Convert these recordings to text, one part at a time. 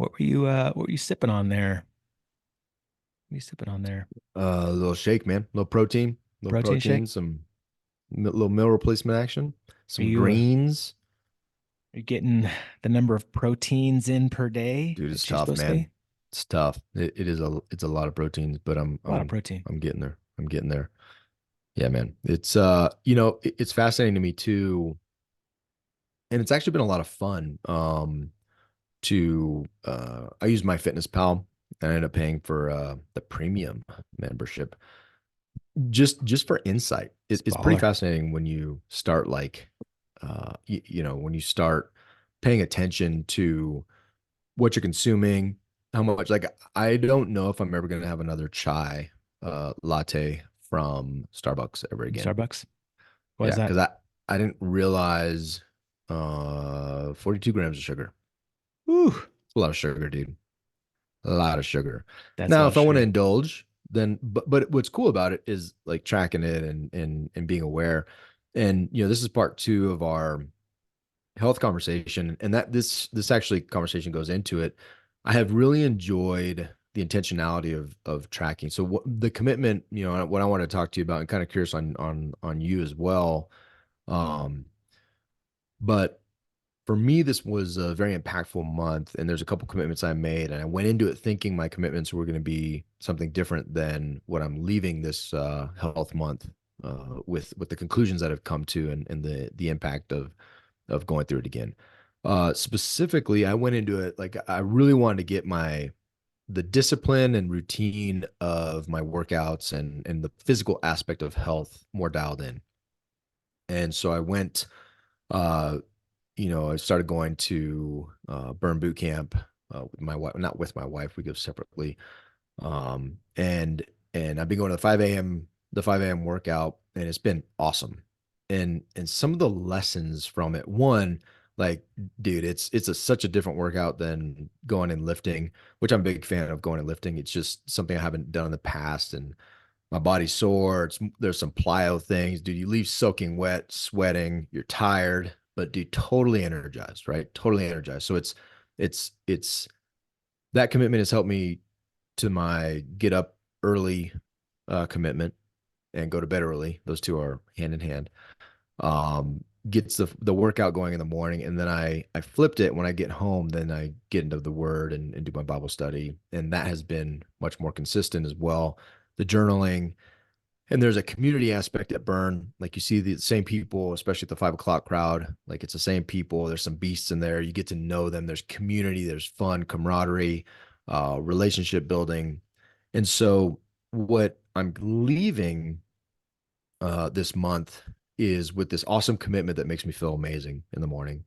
what were you sipping on there? What are you sipping on there? A little shake, man. Little Protein shake? protein, little meal replacement action, Are some you uh, greens. are you getting the number of proteins in per day Dude, it's that you're tough, supposed to man. be? It's tough. It's a lot of proteins, but A lot of protein. I'm getting there. I'm getting there. Yeah, man. It's it's fascinating to me too, and it's actually been a lot of fun. To I use my Fitness Pal, and I ended up paying for the premium membership just for insight. It's It's pretty baller. fascinating when you start when you start paying attention to what you're consuming, how much. Like, I don't know if I'm ever going to have another chai latte from Starbucks ever again. Starbucks. What is Yeah, that? because I didn't realize 42 grams of sugar. Ooh, It's a lot of sugar, dude. A lot of sugar. that's a Now, lot if of I want to sugar. indulge, then but what's cool about it is like tracking it and being aware. And this is part two of our health conversation, and that this actually conversation goes into it. I have really enjoyed the intentionality of tracking. So what the commitment, what I want to talk to you about, and kind of curious on you as well. Um, but for me, this was a very impactful month, and there's a couple commitments I made, and I went into it thinking my commitments were going to be something different than what I'm leaving this health month with the conclusions that I've come to, and the impact of going through it again. Specifically, I went into it like I really wanted to get the discipline and routine of my workouts and the physical aspect of health more dialed in. And so I went uh I started going to burn boot camp with my wife, not with my wife, we go separately. Um, and I've been going to the 5 a.m. workout, and it's been awesome. And some of the lessons from it, one, like, dude, such a different workout than going and lifting, which I'm a big fan of going and lifting. It's just something I haven't done in the past, and my body's sore. There's some plyo things, dude. You leave soaking wet, sweating, you're tired, but dude, totally energized, right? Totally energized. So it's that commitment has helped me to my get up early commitment and go to bed early. Those two are hand in hand. Gets the workout going in the morning, and then I flipped it when I get home. Then I get into the Word and do my Bible study, and that has been much more consistent as well. The journaling, and there's a community aspect at Burn. Like, you see the same people, especially at the 5 o'clock crowd. Like, it's the same people. There's some beasts in there. You get to know them. There's community. There's fun, camaraderie, relationship building. And so, what I'm leaving this month is with this awesome commitment that makes me feel amazing in the morning.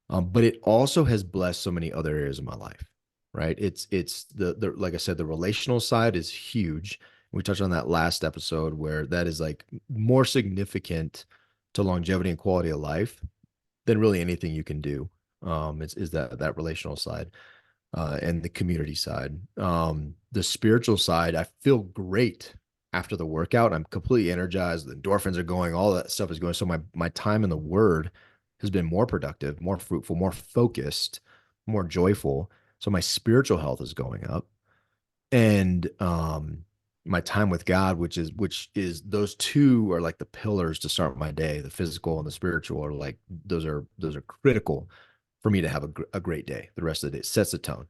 But it also has blessed so many other areas of my life, right? It's the like I said, the relational side is huge. We touched on that last episode where that is like more significant to longevity and quality of life than really anything you can do. Is that relational side and the community side. The spiritual side, I feel great after the workout. I'm completely energized. The endorphins are going, all that stuff is going. So my time in the Word has been more productive, more fruitful, more focused, more joyful. So my spiritual health is going up, and my time with God, which is those two are like the pillars to start my day. The physical and the spiritual are like those are critical for me to have a great day. The rest of the day, it sets the tone,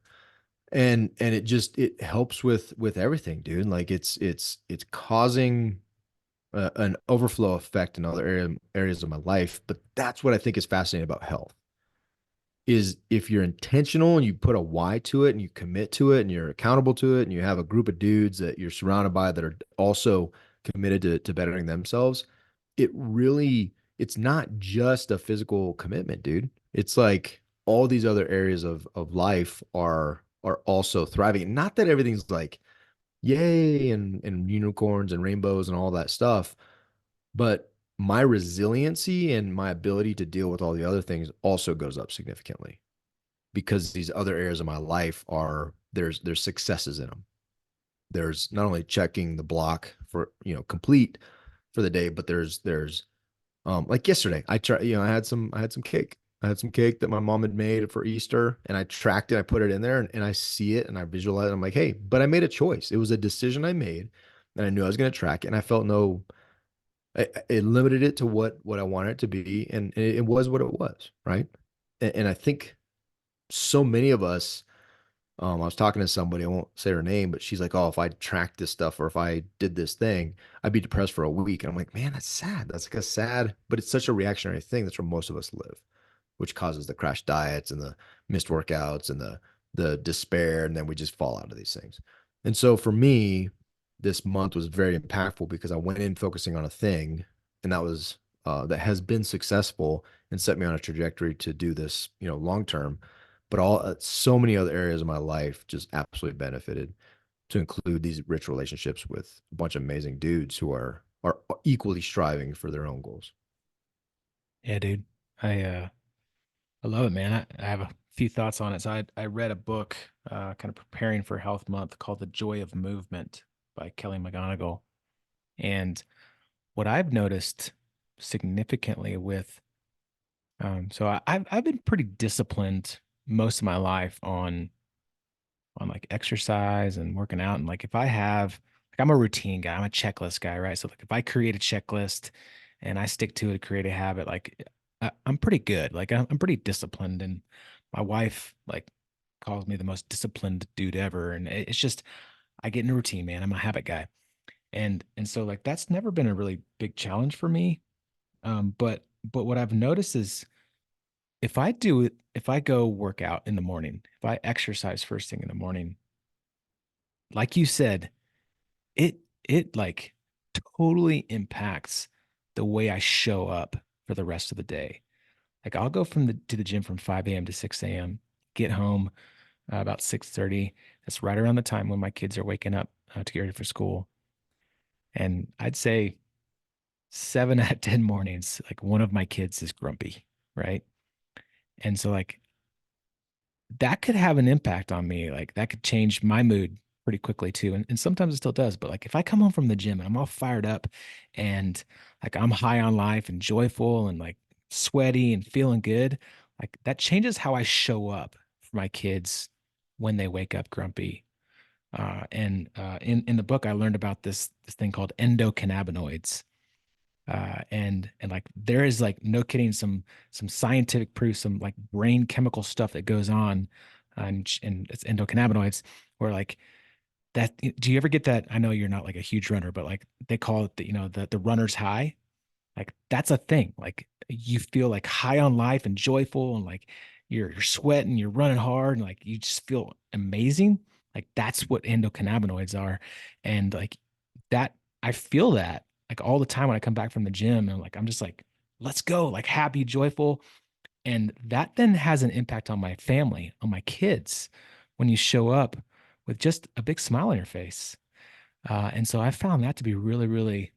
and it helps with everything, dude. Like, it's causing an overflow effect in areas of my life. But that's what I think is fascinating about health, is if you're intentional and you put a why to it and you commit to it and you're accountable to it and you have a group of dudes that you're surrounded by that are also committed to bettering themselves. It's not just a physical commitment, dude. It's like all these other areas of life are also thriving. Not that everything's like yay and unicorns and rainbows and all that stuff, but my resiliency and my ability to deal with all the other things also goes up significantly, because these other areas of my life are there's successes in them. There's not only checking the block for complete for the day, but there's like yesterday I had some cake. I had some cake that my mom had made for Easter, and I tracked it. I put it in there, and I see it, and I visualize it. I'm like, hey, but I made a choice. It was a decision I made, and I knew I was going to track it, and I felt no. It limited it to what I wanted it to be, and it was what it was, right? And I think so many of us. I was talking to somebody, I won't say her name, but she's like, "Oh, if I tracked this stuff or if I did this thing, I'd be depressed for a week." And I'm like, "Man, that's sad. That's like a sad, but it's such a reactionary thing. That's where most of us live, which causes the crash diets and the missed workouts and the despair, and then we just fall out of these things." And so for me, this month was very impactful because I went in focusing on a thing, and that has been successful and set me on a trajectory to do this, long term. But all so many other areas of my life just absolutely benefited, to include these rich relationships with a bunch of amazing dudes who are equally striving for their own goals. Yeah, dude. I love it, man. I have a few thoughts on it. So I read a book kind of preparing for Health Month called The Joy of Movement by Kelly McGonigal. And what I've noticed significantly with so I've been pretty disciplined most of my life on like exercise and working out. And like if I have like I'm a routine guy, I'm a checklist guy, right? So like if I create a checklist and I stick to it to create a habit, like I'm pretty good. Like I'm pretty disciplined, and my wife like calls me the most disciplined dude ever. And it's just I get in a routine, man. I'm a habit guy, and so like that's never been a really big challenge for me. But what I've noticed is if I go work out in the morning, if I exercise first thing in the morning, like you said, it like totally impacts the way I show up for the rest of the day. Like I'll go from the to the gym from 5 a.m. to 6 a.m., get home about 6:30. That's right around the time when my kids are waking up to get ready for school. And I'd say 7 out of 10 mornings, like one of my kids is grumpy, right? And so like that could have an impact on me. Like that could change my mood pretty quickly too. And sometimes it still does. But like if I come home from the gym and I'm all fired up and like I'm high on life and joyful and like sweaty and feeling good, like that changes how I show up for my kids when they wake up grumpy. And in the book, I learned about this thing called endocannabinoids. And like there is like no kidding some scientific proof, some like brain chemical stuff that goes on, and it's endocannabinoids where like that. Do you ever get that? I know you're not like a huge runner, but like they call it the runner's high. Like that's a thing. Like you feel like high on life and joyful, and like you're sweating, you're running hard, and like you just feel amazing. Like that's what endocannabinoids are. And like that I feel that like all the time when I come back from the gym, and like I'm just like, let's go, like happy, joyful. And that then has an impact on my family, on my kids, when you show up with just a big smile on your face. And so I found that to be really, really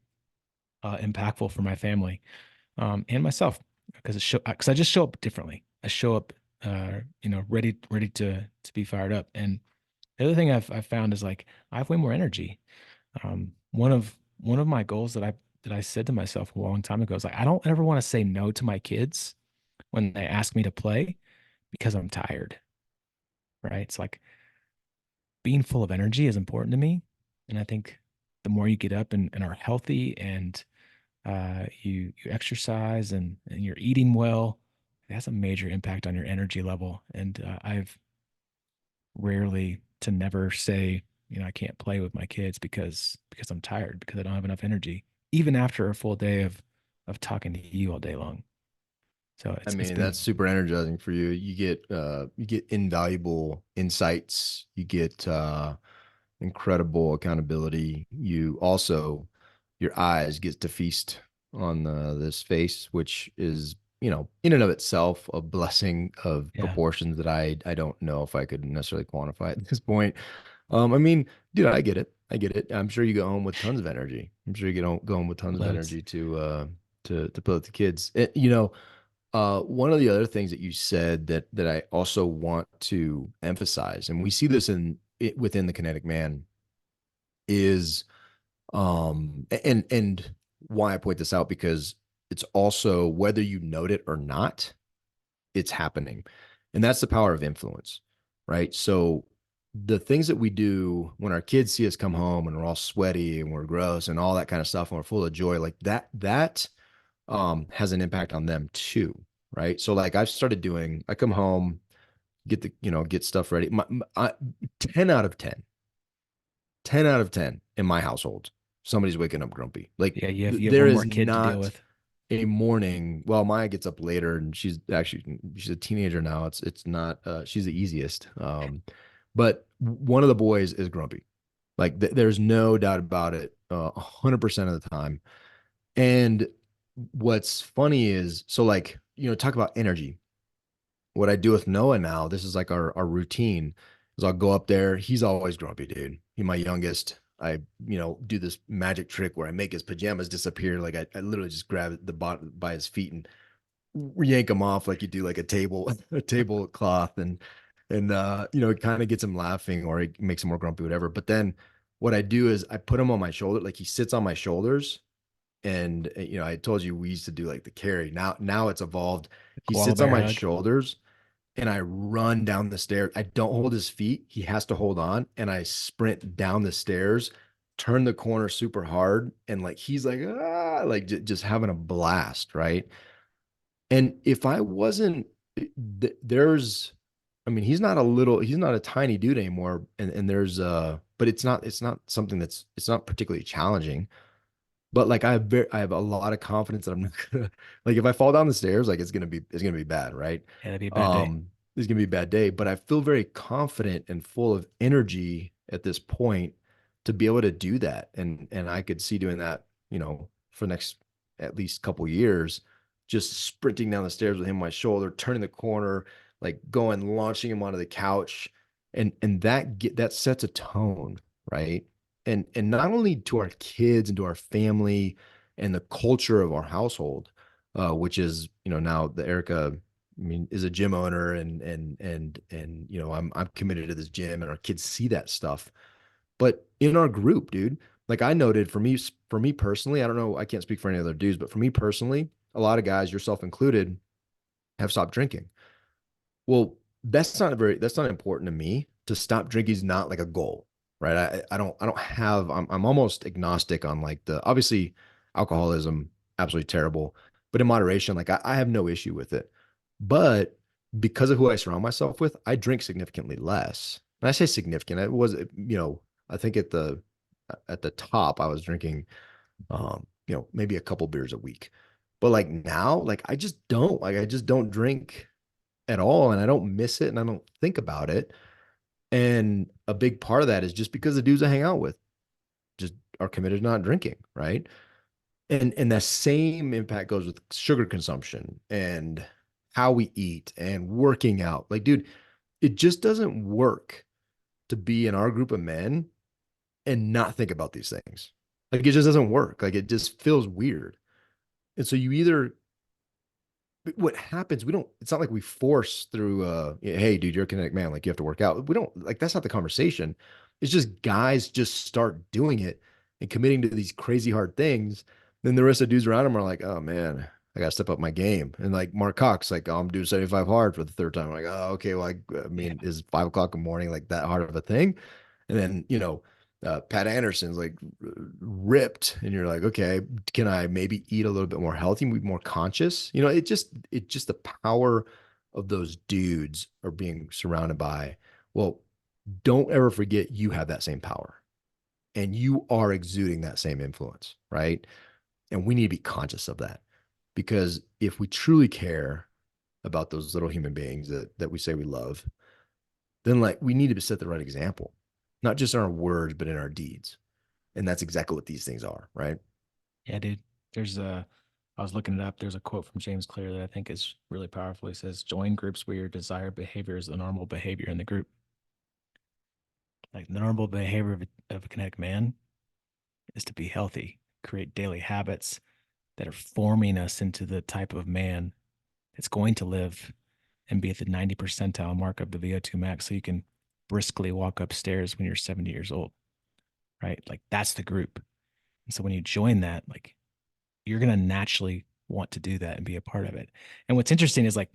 impactful for my family and myself because I just show up differently. I show up, ready to be fired up. And the other thing I've found is like I have way more energy. One of my goals that I said to myself a long time ago is like I don't ever want to say no to my kids when they ask me to play because I'm tired. Right? It's like being full of energy is important to me, and I think the more you get up and are healthy and you exercise and you're eating well, it has a major impact on your energy level. And I've rarely to never say, I can't play with my kids because I'm tired because I don't have enough energy, even after a full day of talking to you all day long. So I it's mean, that's been super energizing for you. You get invaluable insights. You get incredible accountability. You also your eyes get to feast on this face, which is in and of itself a blessing of yeah, proportions that I don't know if I could necessarily quantify at this point. I mean, dude, I get it. I get it. I'm sure you go home with tons of energy. I'm sure you go home with tons of loads. energy to play with the kids. One of the other things that you said that I also want to emphasize, and we see this within the Kinetic Man, is and why I point this out because it's also whether you note it or not, it's happening. And that's the power of influence, right? So the things that we do when our kids see us come home and we're all sweaty and we're gross and all that kind of stuff and we're full of joy, like that has an impact on them too, right? So like I've started doing, I come home, get the, get stuff ready. 10 out of 10, 10 out of 10 in my household, somebody's waking up grumpy. Like Yeah, you have there one more is kid to deal not with. a morning. Well, Maya gets up later and she's a teenager now. It's not she's the easiest. But one of the boys is grumpy. Like there's no doubt about it. 100% of the time. And what's funny is so like, talk about energy. What I do with Noah now, this is like our routine, is I'll go up there. He's always grumpy, dude. He's my youngest. I, do this magic trick where I make his pajamas disappear. Like I literally just grab the bottom by his feet and yank him off like you do like a table, a tablecloth, and it kind of gets him laughing or it makes him more grumpy, whatever. But then what I do is I put him on my shoulder, like he sits on my shoulders. And I told you we used to do like the carry. Now it's evolved. The He koala sits on bear my hug. shoulders and I run down the stairs. I don't hold his feet. He has to hold on. And I sprint down the stairs, turn the corner super hard. And like, he's like, like just having a blast. Right. And if I wasn't, there's, I mean, he's not a tiny dude anymore. And but it's not something it's not particularly challenging. But like I have a lot of confidence that I'm not gonna like if I fall down the stairs, like it's gonna be bad, right? Yeah, that'd be a bad day. It's gonna be a bad day. But I feel very confident and full of energy at this point to be able to do that. And I could see doing that, for the next at least couple years, just sprinting down the stairs with him on my shoulder, turning the corner, like going, launching him onto the couch. And that sets a tone, right? And not only to our kids and to our family and the culture of our household, which is now the Erica, I mean, is a gym owner and I'm committed to this gym and our kids see that stuff. But in our group, dude, like I noted for me personally, I don't know, I can't speak for any other dudes, but for me personally, a lot of guys, yourself included, have stopped drinking. Well, that's not important to me. To stop drinking is not like a goal, right? I don't have I'm almost agnostic on like the obviously alcoholism, absolutely terrible, but in moderation, like I have no issue with it. But because of who I surround myself with, I drink significantly less. And I say significant, it was, I think at the top I was drinking maybe a couple beers a week. But like now, like I just don't drink at all and I don't miss it and I don't think about it. And a big part of that is just because the dudes I hang out with just are committed to not drinking, right? And that same impact goes with sugar consumption and how we eat and working out. Like, dude, it just doesn't work to be in our group of men and not think about these things. Like it just doesn't work. Like it just feels weird. And so you either what happens, we don't, it's not like we force through hey dude, you're a kinetic man, like you have to work out. We don't, like that's not the conversation. It's just guys just start doing it and committing to these crazy hard things. Then the rest of the dudes around them are like, oh man, I gotta step up my game. And like Mark Cox, like, oh, I'm doing 75 hard for the third time. I'm like, oh okay, well I Yeah, mean, is 5 o'clock in the morning like that hard of a thing? And then Pat Anderson's like ripped, and you're like, okay, can I maybe eat a little bit more healthy, be more conscious? It just the power of those dudes are being surrounded by. Well, don't ever forget you have that same power, and you are exuding that same influence, right? And we need to be conscious of that because if we truly care about those little human beings that we say we love, then like we need to set the right example, not just in our words but in our deeds. And that's exactly what these things are, right? yeah, dude. There's a. I was looking it up. There's a quote from James Clear that I think is really powerful. He says, "Join groups where your desired behavior is the normal behavior in the group." Like the normal behavior of a kinetic man is to be healthy, create daily habits that are forming us into the type of man that's going to live and be at the 90 percentile mark of the VO2 max so you can briskly walk upstairs when you're 70 years old, right? Like that's the group. And so when you join that, like you're going to naturally want to do that and be a part of it. And what's interesting is like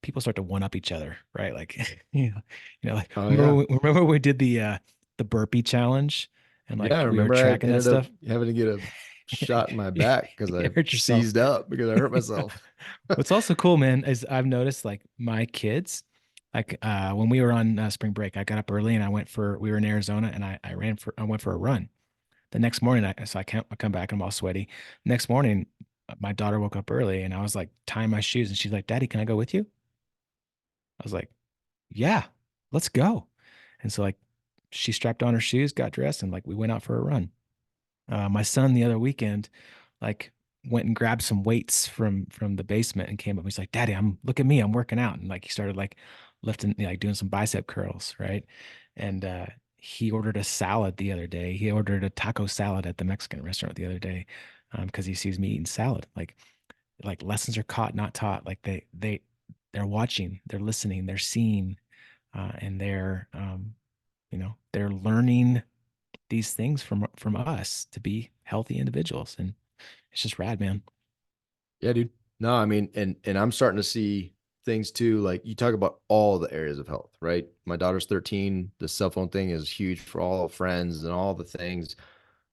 people start to one up each other, right? Like, like Oh yeah. remember when we did the burpee challenge and Yeah, I like we were remember I tracking that ended up stuff. having to get a shot in my back because I You hurt yourself. seized up because I hurt myself. What's also cool, man, is I've noticed like my kids, like when we were on spring break, I got up early and we were in Arizona and I went for a run. The next morning, I come back and I'm all sweaty. Next morning, my daughter woke up early and I was like tying my shoes and she's like, Daddy, can I go with you? I was like, yeah, let's go. And so like she strapped on her shoes, got dressed, and like we went out for a run. My son the other weekend, like went and grabbed some weights from the basement and came up. He's like, Daddy, look at me, I'm working out. And like he started like lifting, like doing some bicep curls, right? And he ordered a salad the other day. He ordered a taco salad at the Mexican restaurant the other day because he sees me eating salad. Like lessons are caught, not taught. Like they're watching, they're listening, they're seeing, and they're learning these things from us to be healthy individuals, and it's just rad, man. Yeah, dude. No, I mean, and I'm starting to see things too. Like you talk about all the areas of health, right? My daughter's 13. The cell phone thing is huge for all friends and all the things.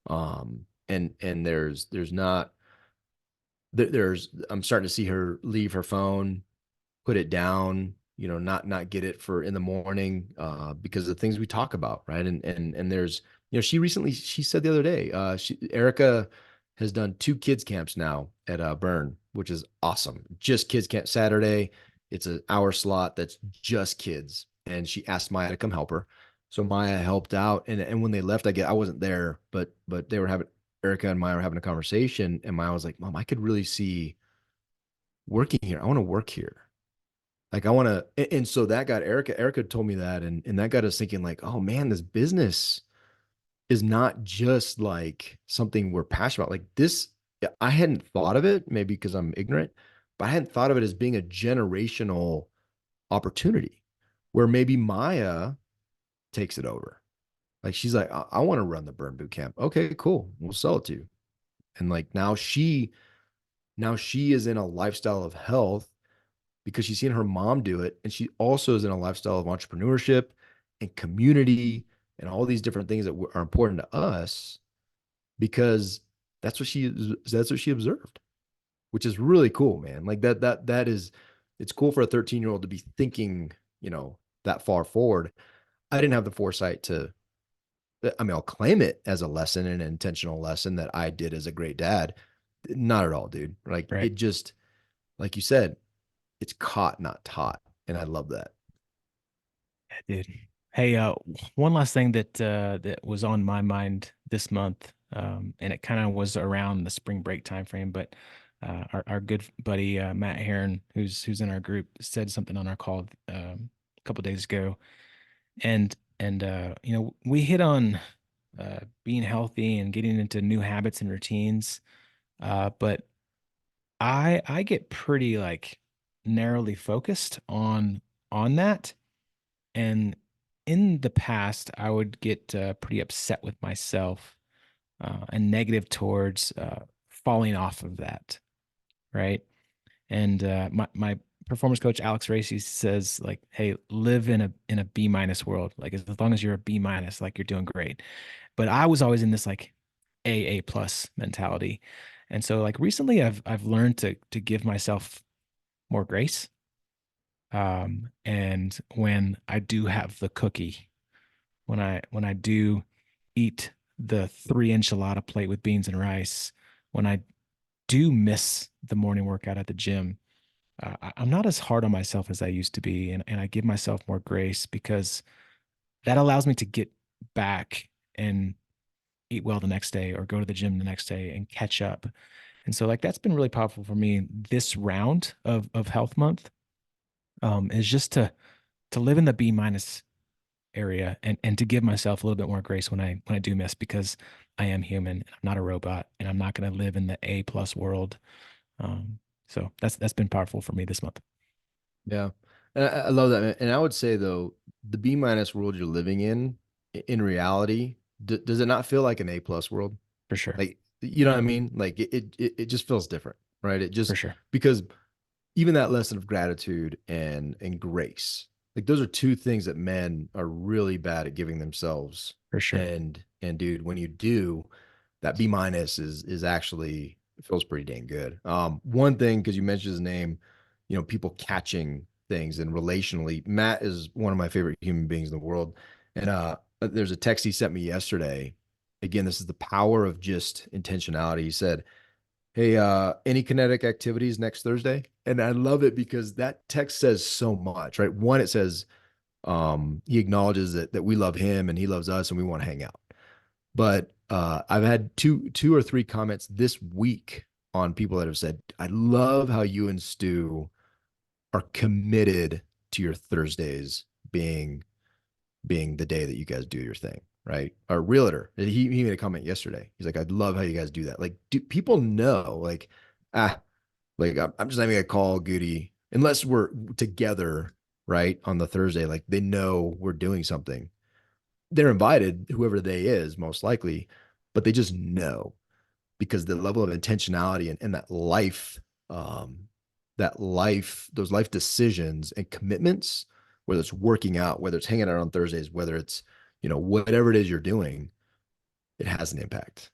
And there's not there's I'm starting to see her leave her phone, put it down, not get it for in the morning, because of the things we talk about, right? And there's, she said the other day, Erica has done 2 kids camps now at Burn, which is awesome. Just kids camp Saturday. It's an hour slot that's just kids, and she asked Maya to come help her. So Maya helped out, and when they left, I wasn't there, but they were having Erica and Maya were having a conversation, and Maya was like, "Mom, I could really see working here. I want to work here." Like I want to, and so that got Erica. Erica told me that, and that got us thinking. Like, oh man, this business is not just like something we're passionate about. Like this, I hadn't thought of it. Maybe because I'm ignorant, but I hadn't thought of it as being a generational opportunity, where maybe Maya takes it over. Like she's like, I want to run the burn boot camp. Okay, cool. We'll sell it to you. And like now she is in a lifestyle of health because she's seen her mom do it. And she also is in a lifestyle of entrepreneurship and community and all these different things that are important to us because that's what she observed, which is really cool, man. Like that is it's cool for a 13-year-old to be thinking, that far forward. I didn't have the foresight to I mean, I'll claim it as a lesson, an intentional lesson that I did as a great dad. Not at all, dude. Like Right. it just, like you said, it's caught, not taught. And I love that. Yeah, dude. Hey, one last thing that was on my mind this month, and it kind of was around the spring break time frame, but our good buddy Matt Heron, who's in our group, said something on our call a couple days ago, and we hit on being healthy and getting into new habits and routines, but I get pretty like narrowly focused on that. And in the past, I would get pretty upset with myself and negative towards falling off of that, right? And my performance coach Alex Racy says like, "Hey, live in a B minus world. Like as long as you're a B minus, like you're doing great." But I was always in this like A plus mentality, and so like recently, I've learned to give myself more grace. And when I do have the cookie, when I do eat the 3 enchilada plate with beans and rice, when I do miss the morning workout at the gym, I'm not as hard on myself as I used to be, and I give myself more grace because that allows me to get back and eat well the next day or go to the gym the next day and catch up. And so like that's been really powerful for me this round of health month, is just to live in the B minus area and to give myself a little bit more grace when I do miss because I am human and I'm not a robot and I'm not going to live in the A plus world. Um, so that's been powerful for me this month Yeah. And I love that, man. And I would say though, the B minus world you're living in reality, does it not feel like an A plus world? for sure, Like, you know what I mean? Like it just feels different, right? It for just sure. because even that lesson of gratitude and grace. Like those are two things that men are really bad at giving themselves. For sure. And dude, when you do, that B minus is actually it feels pretty dang good. One thing because you mentioned his name, people catching things and relationally, Matt is one of my favorite human beings in the world. And there's a text he sent me yesterday. Again, this is the power of just intentionality. He said, "Hey, any kinetic activities next Thursday?" And I love it because that text says so much, right? One, it says he acknowledges that we love him and he loves us and we want to hang out. But I've had two or three comments this week on people that have said, "I love how you and Stu are committed to your Thursdays being the day that you guys do your thing." Right. Our realtor, he made a comment yesterday. He's like, "I love how you guys do that." Like, do people know? Like, ah, like I'm just having a call, Goody, unless we're together, right, on the Thursday. Like they know we're doing something. They're invited, whoever they is, most likely, but they just know because the level of intentionality and um, those life decisions and commitments, whether it's working out, whether it's hanging out on Thursdays, whether it's, whatever it is you're doing, it has an impact.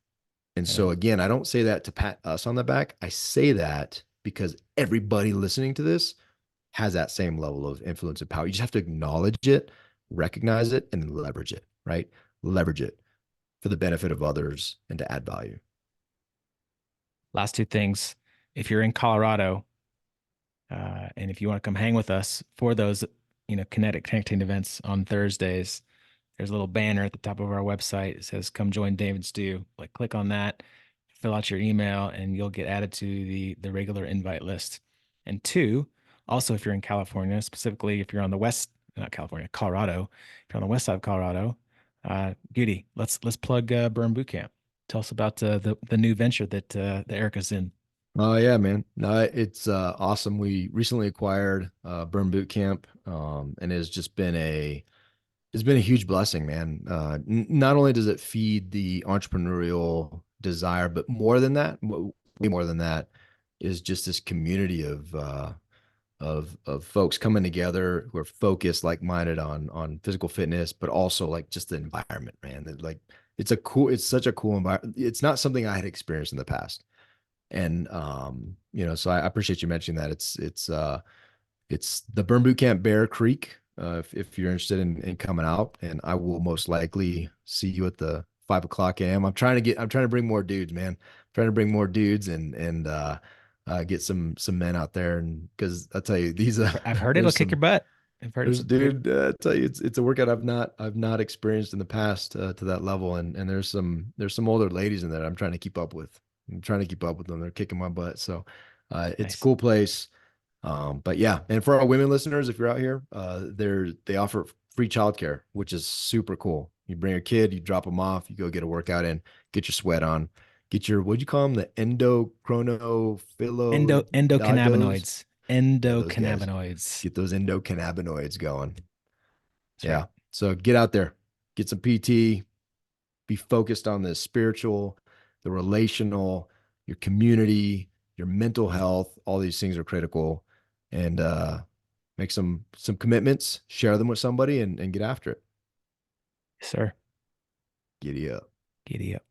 And Yeah. so again, I don't say that to pat us on the back. I say that because everybody listening to this has that same level of influence and power. You just have to acknowledge it, recognize it, and leverage it, right? Leverage it for the benefit of others and to add value. Last two things. If you're in Colorado, and if you want to come hang with us for those, kinetic connecting events on Thursdays, there's a little banner at the top of our website. It says, "Come join Dave and Stu." Like, click on that, fill out your email, and you'll get added to the regular invite list. And two, also, if you're in California, specifically if you're on the west, not California, Colorado, if you're on the west side of Colorado, Goody, let's plug Burn Boot Camp. Tell us about the new venture that Erica's in. Oh yeah, man. No, it's awesome. We recently acquired Burn Boot Camp, and it's been a huge blessing, man. Not only does it feed the entrepreneurial desire, but more than that, way more than that, is just this community of folks coming together who are focused, like minded on physical fitness, but also like just the environment, man. That like it's such a cool environment. It's not something I had experienced in the past. And so I appreciate you mentioning that. It's the Burn Boot Camp Bear Creek. If you're interested in coming out, and I will most likely see you at the 5 o'clock a.m. I'm trying to bring more dudes, man. I'm trying to bring more dudes and get some men out there. And because I tell you, these I've heard it'll there's kick your some butt. I've heard it's there's a great. dude, I tell you, it's a workout I've not experienced in the past to that level, and there's some older ladies in there I'm trying to keep up with. I'm trying to keep up with them. They're kicking my butt, so it's a Nice. cool place. But yeah, and for our women listeners, if you're out here, they offer free childcare, which is super cool. You bring your kid, you drop them off, you go get a workout in, get your sweat on, get your what'd you call them, the endochronophilodagos. Endocannabinoids. Yeah, those guys. Endocannabinoids. Get those endocannabinoids going. That's right. Yeah. So get out there, get some PT, be focused on the spiritual, the relational, your community, your mental health. All these things are critical. And make some commitments, share them with somebody and get after it. Yes, sir. Giddy up. Giddy up.